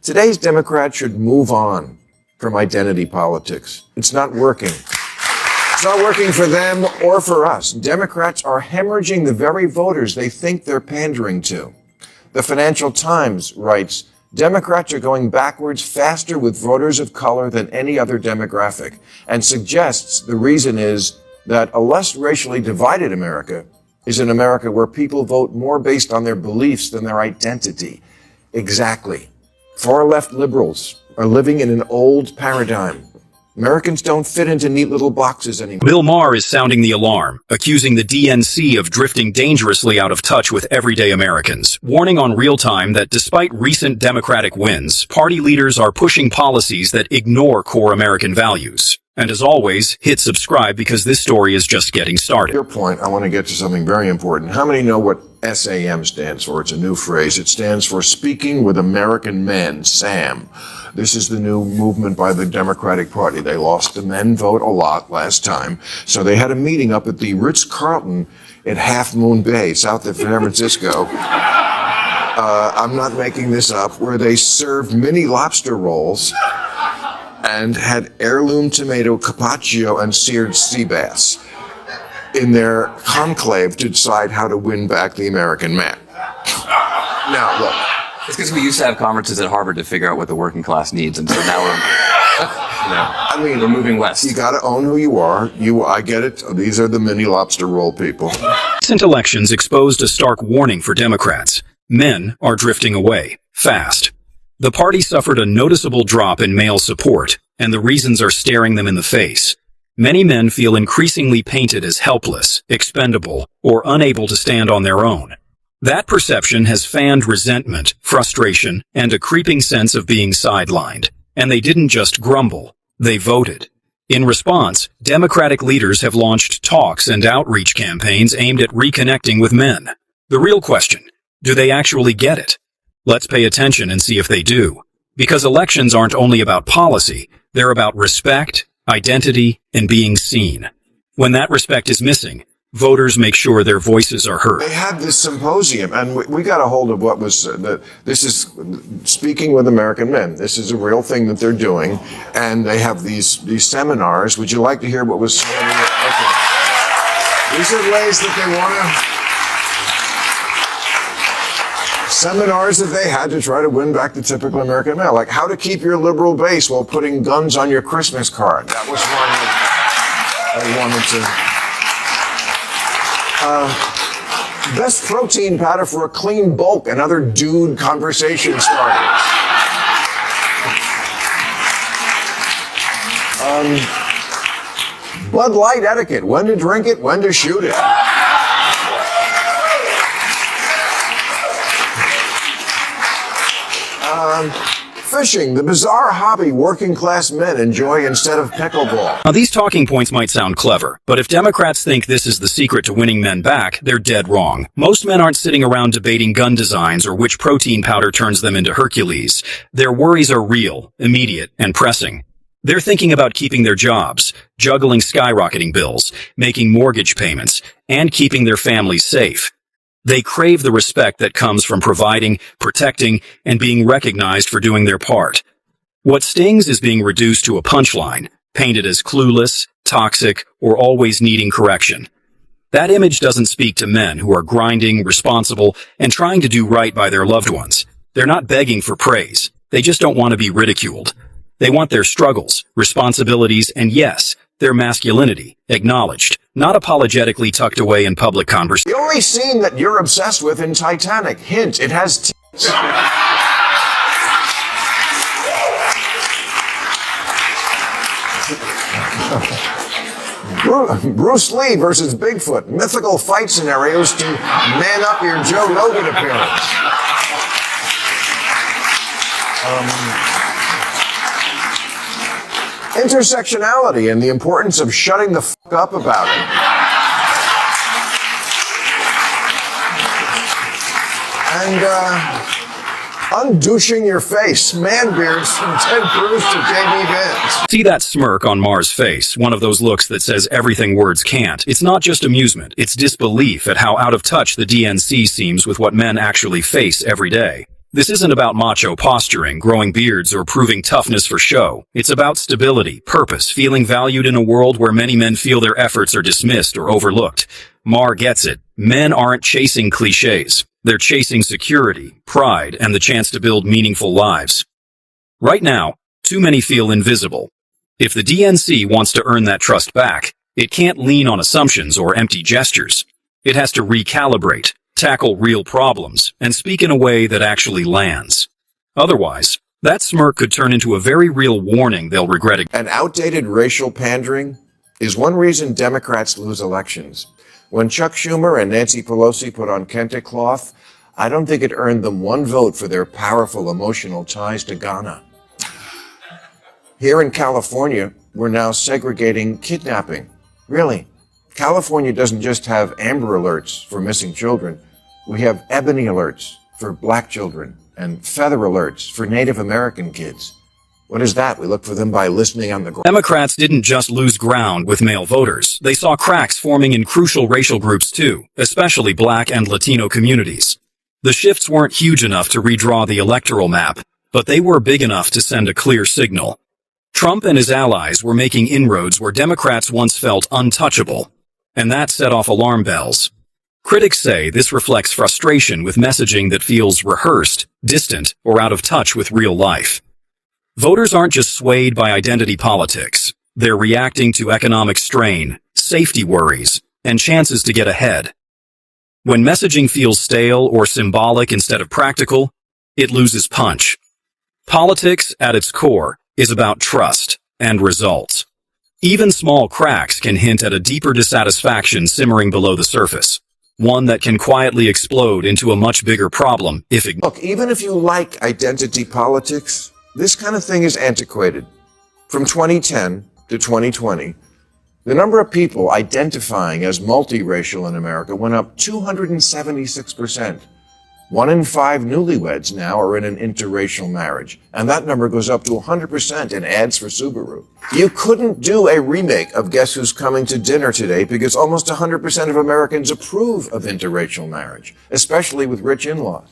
Today's Democrats should move on from identity politics. It's not working. It's not working for them or for us. Democrats are hemorrhaging the very voters they think they're pandering to. The Financial Times writes, Democrats are going backwards faster with voters of color than any other demographic, and suggests the reason is that a less racially divided America is an America where people vote more based on their beliefs than their identity. Exactly. Far-left liberals are living in an old paradigm. Americans don't fit into neat little boxes anymore. Bill Maher is sounding the alarm, accusing the DNC of drifting dangerously out of touch with everyday Americans, warning on Real Time that despite recent Democratic wins, party leaders are pushing policies that ignore core American values. And as always, hit subscribe because this story is just getting started. Your point, I want to get to something very important. How many know what SAM stands for? It's a new phrase. It stands for Speaking with American Men, SAM. This is the new movement by the Democratic Party. They lost the men vote a lot last time. So they had a meeting up at the Ritz-Carlton in Half Moon Bay, south of San Francisco. I'm not making this up, where they served mini lobster rolls and had heirloom tomato carpaccio and seared sea bass in their conclave to decide how to win back the American man. Now, look. It's because we used to have conferences at Harvard to figure out what the working class needs, and so now we're moving west. You got to own who you are. I get it. These are the mini lobster roll people. Recent elections exposed a stark warning for Democrats. Men are drifting away, fast. The party suffered a noticeable drop in male support, and the reasons are staring them in the face. Many men feel increasingly painted as helpless, expendable, or unable to stand on their own. That perception has fanned resentment, frustration, and a creeping sense of being sidelined. And they didn't just grumble, they voted. In response, Democratic leaders have launched talks and outreach campaigns aimed at reconnecting with men. The real question, do they actually get it? Let's pay attention and see if they do. Because elections aren't only about policy, they're about respect, identity, and being seen. When that respect is missing, voters make sure their voices are heard. They had this symposium, and we got a hold of what was, this is Speaking with American Men. This is a real thing that they're doing, and they have these seminars. Would you like to hear what was said? Okay. These are ways that they want to, seminars that they had to try to win back the typical American male, like how to keep your liberal base while putting guns on your Christmas card. That was one that they wanted to. Best protein powder for a clean bulk and other dude conversation starters. Bud Light etiquette, when to drink it, when to shoot it. Fishing, the bizarre hobby working class men enjoy instead of pickleball. Now, these talking points might sound clever, but if Democrats think this is the secret to winning men back, they're dead wrong. Most men aren't sitting around debating gun designs or which protein powder turns them into Hercules. Their worries are real, immediate, and pressing. They're thinking about keeping their jobs, juggling skyrocketing bills, making mortgage payments, and keeping their families safe. They crave the respect that comes from providing, protecting, and being recognized for doing their part. What stings is being reduced to a punchline, painted as clueless, toxic, or always needing correction. That image doesn't speak to men who are grinding, responsible, and trying to do right by their loved ones. They're not begging for praise. They just don't want to be ridiculed. They want their struggles, responsibilities, and yes, their masculinity acknowledged, not apologetically tucked away in public conversation. The only scene that you're obsessed with in Titanic, hint, it has tits. Bruce Lee versus Bigfoot, mythical fight scenarios to man up your Joe Rogan appearance. Intersectionality and the importance of shutting the fuck up about it. And undouching your face, man beards from Ted Cruz to J.D. Vance. See that smirk on Maher's face, one of those looks that says everything words can't. It's not just amusement, it's disbelief at how out of touch the DNC seems with what men actually face every day. This isn't about macho posturing, growing beards, or proving toughness for show. It's about stability, purpose, feeling valued in a world where many men feel their efforts are dismissed or overlooked. Maher gets it. Men aren't chasing cliches. They're chasing security, pride, and the chance to build meaningful lives. Right now, too many feel invisible. If the DNC wants to earn that trust back, it can't lean on assumptions or empty gestures. It has to recalibrate, tackle real problems, and speak in a way that actually lands. Otherwise, that smirk could turn into a very real warning they'll regret it. And outdated racial pandering is one reason Democrats lose elections. When Chuck Schumer and Nancy Pelosi put on kente cloth, I don't think it earned them one vote for their powerful emotional ties to Ghana. Here in California, we're now segregating kidnapping. Really, California doesn't just have Amber Alerts for missing children. We have Ebony Alerts for black children and Feather Alerts for Native American kids. What is that? We look for them by listening on the ground. Democrats didn't just lose ground with male voters. They saw cracks forming in crucial racial groups too, especially black and Latino communities. The shifts weren't huge enough to redraw the electoral map, but they were big enough to send a clear signal. Trump and his allies were making inroads where Democrats once felt untouchable, and that set off alarm bells. Critics say this reflects frustration with messaging that feels rehearsed, distant, or out of touch with real life. Voters aren't just swayed by identity politics. They're reacting to economic strain, safety worries, and chances to get ahead. When messaging feels stale or symbolic instead of practical, it loses punch. Politics, at its core, is about trust and results. Even small cracks can hint at a deeper dissatisfaction simmering below the surface, one that can quietly explode into a much bigger problem if ignored. Look, even if you like identity politics, this kind of thing is antiquated. From 2010 to 2020, the number of people identifying as multiracial in America went up 276%. 1 in 5 newlyweds now are in an interracial marriage, and that number goes up to 100% in ads for Subaru. You couldn't do a remake of Guess Who's Coming to Dinner today because almost 100% of Americans approve of interracial marriage, especially with rich in-laws.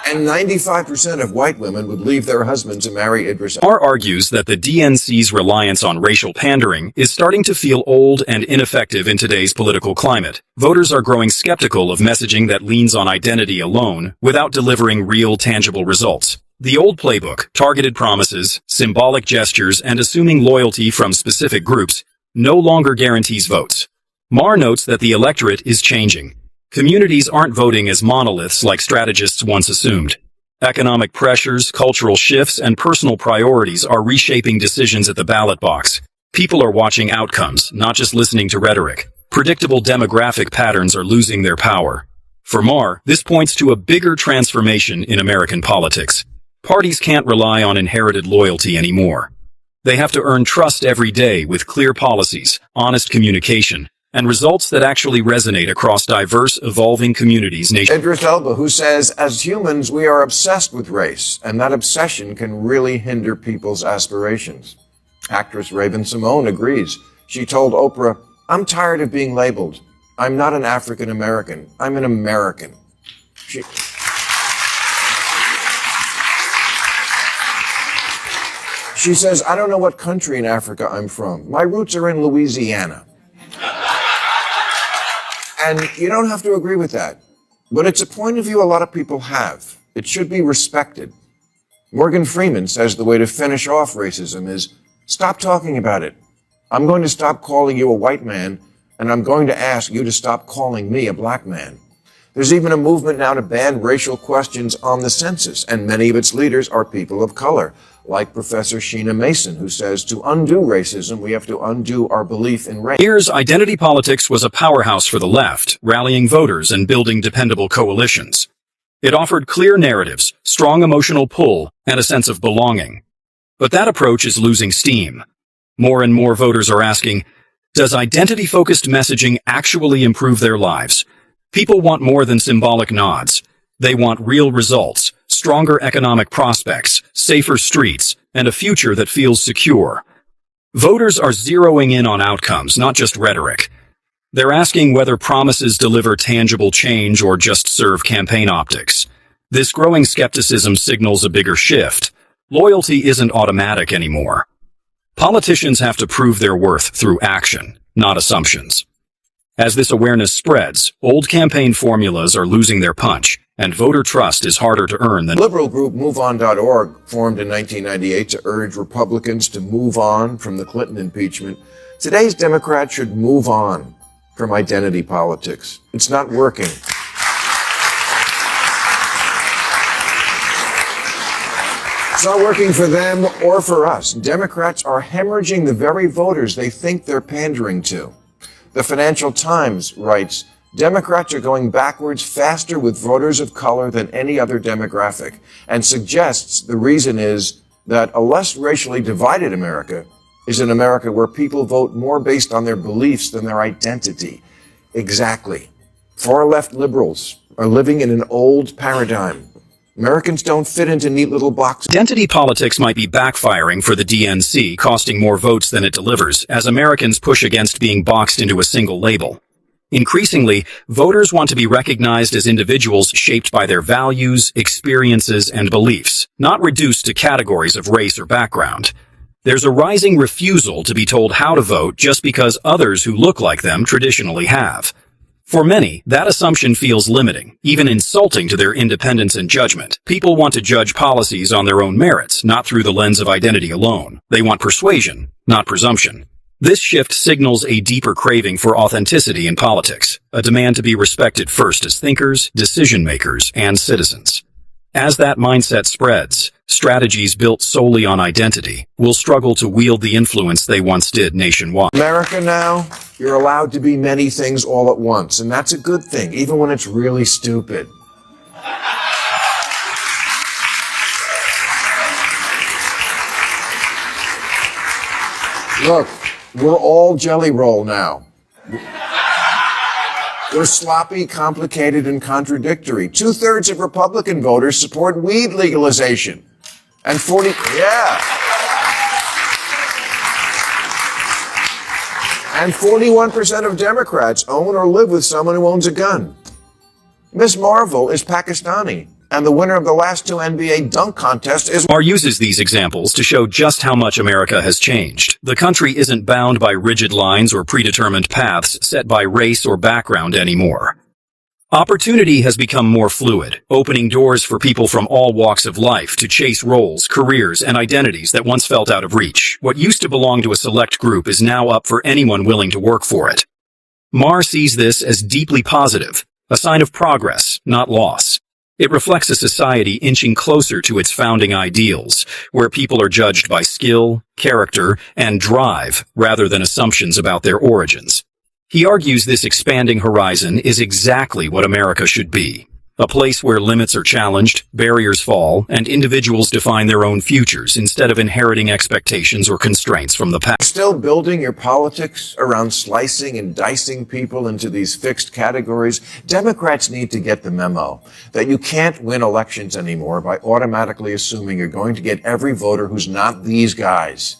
And 95% of white women would leave their husband to marry Idris Elba. Maher argues that the DNC's reliance on racial pandering is starting to feel old and ineffective in today's political climate. Voters are growing skeptical of messaging that leans on identity alone without delivering real, tangible results. The old playbook, targeted promises, symbolic gestures, and assuming loyalty from specific groups, no longer guarantees votes. Maher notes that the electorate is changing. Communities aren't voting as monoliths like strategists once assumed. Economic pressures, cultural shifts, and personal priorities are reshaping decisions at the ballot box. People are watching outcomes, not just listening to rhetoric. Predictable demographic patterns are losing their power. For Maher, this points to a bigger transformation in American politics. Parties can't rely on inherited loyalty anymore. They have to earn trust every day with clear policies, honest communication, and results that actually resonate across diverse, evolving communities nationwide. Idris Elba, who says, as humans, we are obsessed with race, and that obsession can really hinder people's aspirations. Actress Raven-Symoné agrees. She told Oprah, I'm tired of being labeled. I'm not an African American. I'm an American. She says, I don't know what country in Africa I'm from. My roots are in Louisiana. And you don't have to agree with that. But it's a point of view a lot of people have. It should be respected. Morgan Freeman says the way to finish off racism is stop talking about it. I'm going to stop calling you a white man, and I'm going to ask you to stop calling me a black man. There's even a movement now to ban racial questions on the census, and many of its leaders are people of color, like Professor Sheena Mason, who says to undo racism, we have to undo our belief in race. Years, identity politics was a powerhouse for the left, rallying voters and building dependable coalitions. It offered clear narratives, strong emotional pull, and a sense of belonging. But that approach is losing steam. More and more voters are asking, does identity-focused messaging actually improve their lives? People want more than symbolic nods. They want real results, stronger economic prospects, safer streets, and a future that feels secure. Voters are zeroing in on outcomes, not just rhetoric. They're asking whether promises deliver tangible change or just serve campaign optics. This growing skepticism signals a bigger shift. Loyalty isn't automatic anymore. Politicians have to prove their worth through action, not assumptions. As this awareness spreads, old campaign formulas are losing their punch, and voter trust is harder to earn than... Liberal group MoveOn.org, formed in 1998 to urge Republicans to move on from the Clinton impeachment. Today's Democrats should move on from identity politics. It's not working. It's not working for them or for us. Democrats are hemorrhaging the very voters they think they're pandering to. The Financial Times writes, Democrats are going backwards faster with voters of color than any other demographic, and suggests the reason is that a less racially divided America is an America where people vote more based on their beliefs than their identity. Exactly. Far-left liberals are living in an old paradigm. Americans don't fit into neat little boxes. Identity politics might be backfiring for the DNC, costing more votes than it delivers, as Americans push against being boxed into a single label. Increasingly, voters want to be recognized as individuals shaped by their values, experiences, and beliefs, not reduced to categories of race or background. There's a rising refusal to be told how to vote just because others who look like them traditionally have. For many, that assumption feels limiting, even insulting to their independence and judgment. People want to judge policies on their own merits, not through the lens of identity alone. They want persuasion, not presumption. This shift signals a deeper craving for authenticity in politics, a demand to be respected first as thinkers, decision-makers, and citizens. As that mindset spreads, strategies built solely on identity will struggle to wield the influence they once did nationwide. America now, you're allowed to be many things all at once, and that's a good thing, even when it's really stupid. Look, we're all Jelly Roll now. We're sloppy, complicated, and contradictory. 2/3 of Republican voters support weed legalization. And 41% of Democrats own or live with someone who owns a gun. Miss Marvel is Pakistani, and the winner of the last 2 NBA dunk contests is... Maher uses these examples to show just how much America has changed. The country isn't bound by rigid lines or predetermined paths set by race or background anymore. Opportunity has become more fluid, opening doors for people from all walks of life to chase roles, careers, and identities that once felt out of reach. What used to belong to a select group is now up for anyone willing to work for it. Maher sees this as deeply positive, a sign of progress, not loss. It reflects a society inching closer to its founding ideals, where people are judged by skill, character, and drive rather than assumptions about their origins. He argues this expanding horizon is exactly what America should be, a place where limits are challenged, barriers fall, and individuals define their own futures instead of inheriting expectations or constraints from the past. Still building your politics around slicing and dicing people into these fixed categories? Democrats need to get the memo that you can't win elections anymore by automatically assuming you're going to get every voter who's not these guys.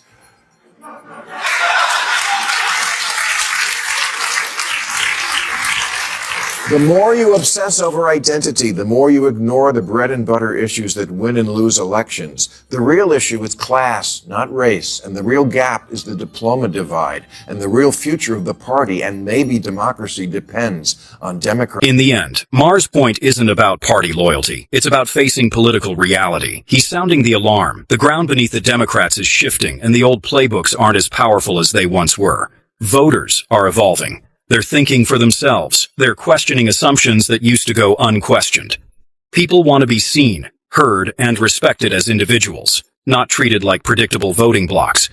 The more you obsess over identity, the more you ignore the bread and butter issues that win and lose elections. The real issue is class, not race, and the real gap is the diploma divide, and the real future of the party and maybe democracy depends on Democrats. In the end, Maher's point isn't about party loyalty. It's about facing political reality. He's sounding the alarm. The ground beneath the Democrats is shifting, and the old playbooks aren't as powerful as they once were. Voters are evolving. They're thinking for themselves. They're questioning assumptions that used to go unquestioned. People want to be seen, heard, and respected as individuals, not treated like predictable voting blocks.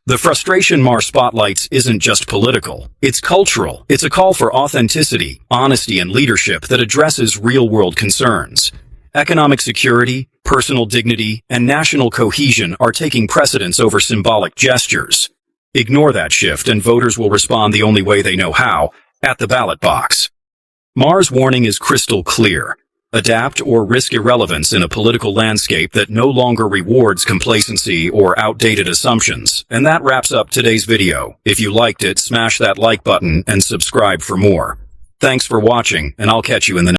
The frustration Maher spotlights isn't just political. It's cultural. It's a call for authenticity, honesty, and leadership that addresses real-world concerns. Economic security, personal dignity, and national cohesion are taking precedence over symbolic gestures. Ignore that shift and voters will respond the only way they know how, at the ballot box. Maher's warning is crystal clear. adapt, or risk irrelevance in a political landscape that no longer rewards complacency or outdated assumptions. And that wraps up today's video. If you liked it, smash that like button and subscribe for more. Thanks for watching, and I'll catch you in the next